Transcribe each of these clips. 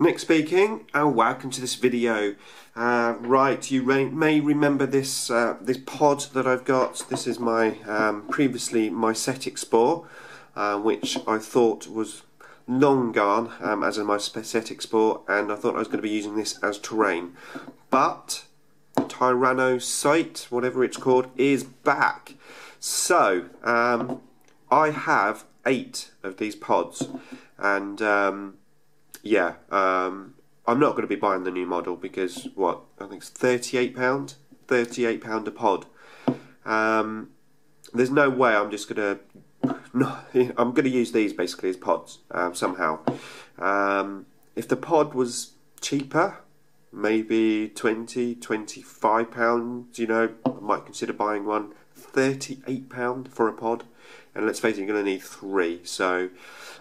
Nick speaking, and welcome to this video. Right, you may remember this this pod that I've got. This is my previously Mycetic Spore, which I thought was long gone as a Mycetic Spore, and I thought I was going to be using this as terrain. But Tyranocyte, whatever it's called, is back. So I have 8 of these pods, and yeah, I'm not going to be buying the new model because what, I think it's £38, £38 a pod. There's no way I'm just going to, I'm going to use these basically as pods somehow. If the pod was cheaper, maybe £20, £25, you know, I might consider buying one. £38 for a pod, and let's face it, you're going to need 3. So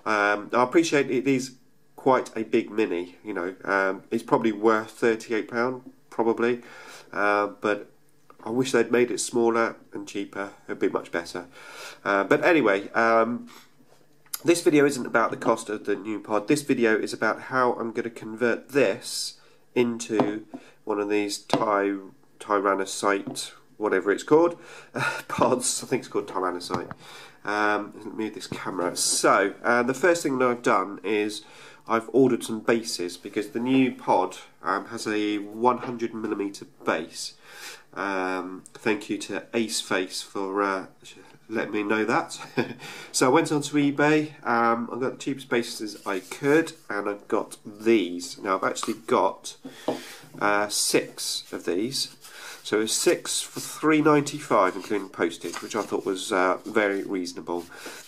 I appreciate it is quite a big mini, you know. It's probably worth £38 probably, but I wish they'd made it smaller and cheaper. It'd be much better. But anyway, this video isn't about the cost of the new pod. This video is about how I'm going to convert this into one of these Tyrannocyte, whatever it's called, pods. I think it's called Tyrannocyte. Let me move this camera. So the first thing that I've done is I've ordered some bases, because the new pod has a 100mm base. Thank you to Ace Face for letting me know that. So I went onto eBay, I got the cheapest bases I could, and I've got these. Now I've actually got 6 of these. So it's 6 for £3.95 including postage, which I thought was very reasonable.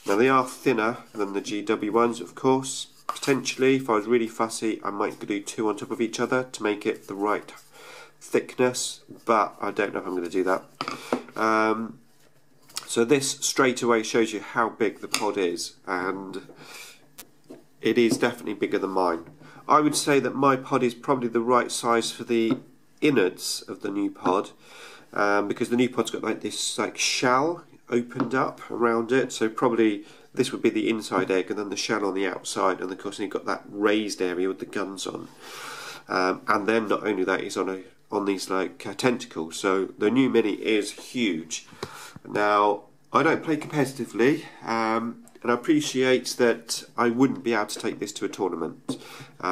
Now they are thinner than the GW ones, of course. Potentially, if I was really fussy, I might do 2 on top of each other to make it the right thickness, but I don't know if I'm going to do that. So this straight away shows you how big the pod is, and it is definitely bigger than mine. I would say that my pod is probably the right size for the innards of the new pod, because the new pod's got like this like shell opened up around it, so probably this would be the inside egg and then the shell on the outside, and of course you've got that raised area with the guns on, and then not only that, it's on these like tentacles. So the new mini is huge. Now I don't play competitively, and I appreciate that I wouldn't be able to take this to a tournament.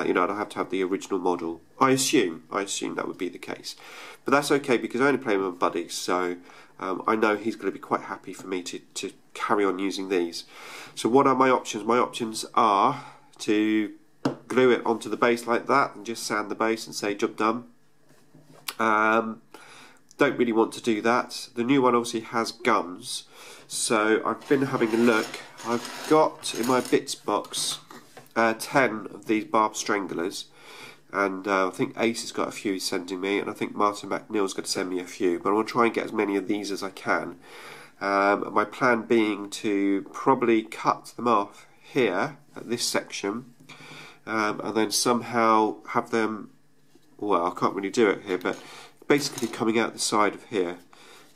You know, I'd have to have the original model. I assume that would be the case, but that's okay because I only play with my buddies, so I know he's going to be quite happy for me to carry on using these. So what are my options? My options are to glue it onto the base like that and just sand the base and say job done. Don't really want to do that. The new one obviously has guns, so I've been having a look. I've got in my bits box 10 of these barbed stranglers, and I think Ace has got a few he's sending me, and I think Martin McNeil's going to send me a few, but I want to try and get as many of these as I can. My plan being to probably cut them off here at this section, and then somehow have them, well, I can't really do it here, but basically coming out the side of here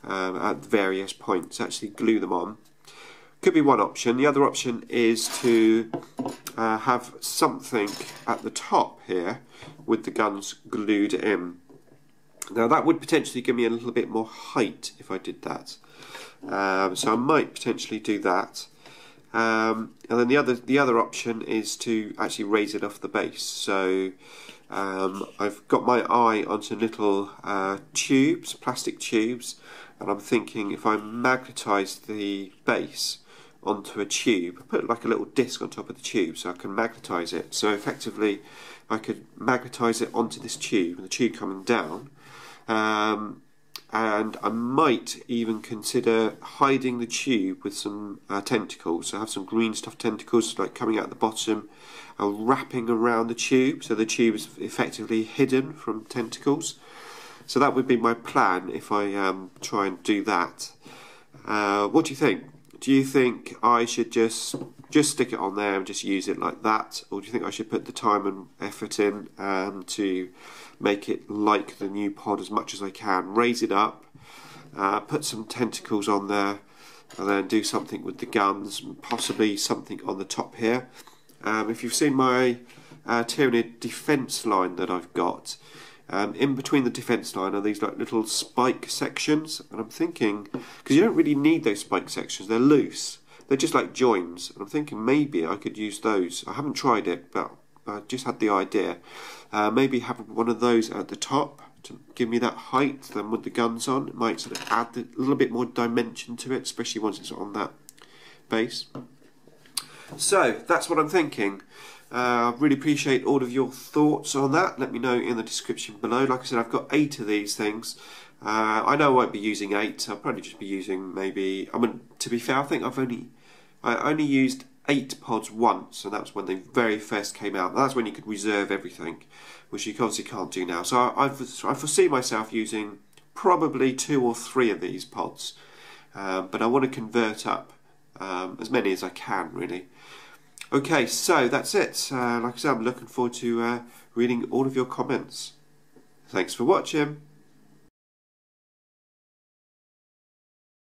at various points, actually glue them on. Could be one option. The other option is to have something at the top here with the guns glued in. Now that would potentially give me a little bit more height if I did that. So I might potentially do that. And then the other option is to actually raise it off the base. So I've got my eye onto little tubes, plastic tubes, and I'm thinking if I magnetise the base onto a tube, put like a little disc on top of the tube so I can magnetise it. So effectively I could magnetise it onto this tube, and the tube coming down, and I might even consider hiding the tube with some tentacles. So I have some green stuff tentacles like coming out the bottom, wrapping around the tube, so the tube is effectively hidden from tentacles. So that would be my plan if I try and do that. What do you think? Do you think I should just stick it on there and just use it like that, or do you think I should put the time and effort in to make it like the new pod as much as I can, raise it up, put some tentacles on there, and then do something with the guns, possibly something on the top here. If you've seen my Tyranid defence line that I've got. In between the defence line are these like little spike sections, and I'm thinking, because you don't really need those spike sections, they're loose, they're just like joins, and I'm thinking maybe I could use those. I haven't tried it, but I just had the idea. Maybe have one of those at the top to give me that height, then with the guns on, it might sort of add a little bit more dimension to it, especially once it's on that base. So that's what I'm thinking. I really appreciate all of your thoughts on that. Let me know in the description below. Like I said, I've got 8 of these things. I know I won't be using 8. I'll probably just be using maybe. I mean, to be fair, I think I only used 8 pods once, and that was when they very first came out. That's when you could reserve everything, which you obviously can't do now. So I foresee myself using probably 2 or 3 of these pods, but I want to convert up as many as I can, really. Okay, so that's it. Like I said, I'm looking forward to reading all of your comments. Thanks for watching.